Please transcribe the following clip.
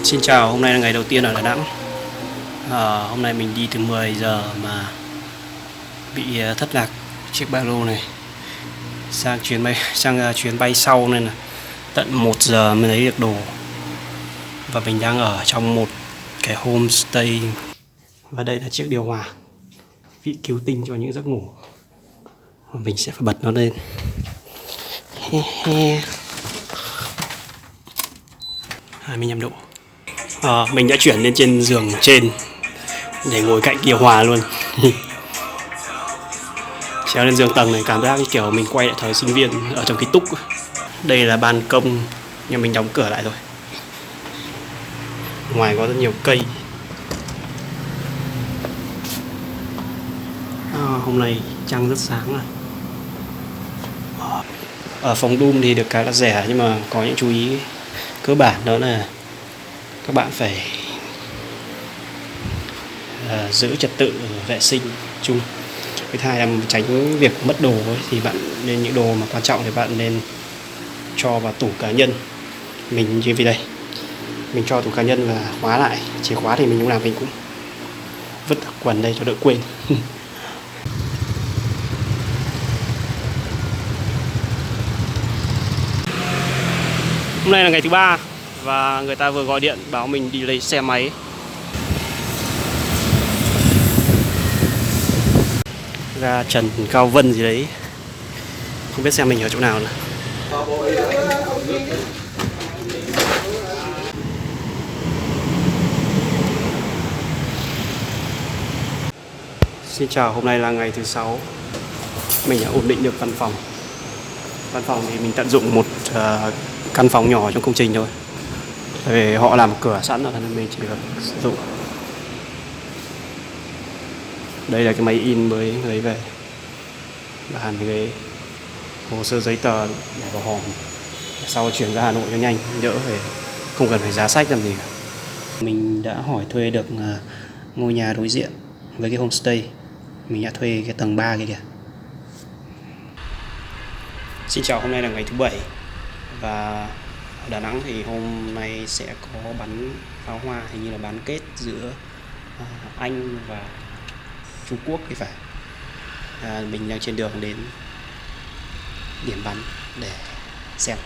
Xin chào, hôm nay là ngày đầu tiên ở Đà Nẵng. Hôm nay mình đi từ 10 giờ mà bị thất lạc chiếc ba lô này sang chuyến bay sau, nên là tận 1 giờ mới lấy được đồ. Và mình đang ở trong một cái homestay. Và đây là chiếc điều hòa vị cứu tinh cho những giấc ngủ. Mình sẽ phải bật nó lên. 25 độ. Mình đã chuyển lên trên giường trên để ngồi cạnh điều hòa luôn. Trèo lên giường tầng này cảm giác như kiểu mình quay lại thời sinh viên ở trong ký túc. Đây là ban công nhưng mình đóng cửa lại rồi. Ngoài có rất nhiều cây. Hôm nay trăng rất sáng. Ở phòng room thì được cái là rẻ, nhưng mà có những chú ý cơ bản, đó là các bạn phải giữ trật tự vệ sinh chung. Cái thứ hai là tránh việc mất đồ ấy, thì bạn nên những đồ mà quan trọng thì bạn nên cho vào tủ cá nhân. Mình như vì đây, mình cho tủ cá nhân và khóa lại. Chìa khóa thì mình lúc nào mình cũng vứt ở quần đây cho đỡ quên. Hôm nay là ngày thứ 3 và người ta vừa gọi điện báo mình đi lấy xe máy. Ra Trần Cao Vân gì đấy. Không biết xem mình ở chỗ nào nữa. Xin chào, hôm nay là ngày thứ 6. Mình đã ổn định được văn phòng. Văn phòng thì mình tận dụng một căn phòng nhỏ trong công trình thôi. Vì họ làm cửa sẵn rồi nên mình chỉ cần sử dụng. Đây là cái máy in mới lấy về. Bàn ghế, hồ sơ giấy tờ để vào hòm. Sau chuyển ra Hà Nội cho nhanh, đỡ phải không cần phải giá sách làm gì cả. Mình đã hỏi thuê được ngôi nhà đối diện với cái homestay. Mình đã thuê cái tầng 3 kia kìa. Xin chào, hôm nay là ngày thứ 7 và ở Đà Nẵng thì hôm nay sẽ có bắn pháo hoa, hình như là bán kết giữa Anh và Trung Quốc thì phải. Mình đang trên đường đến điểm bắn để xem.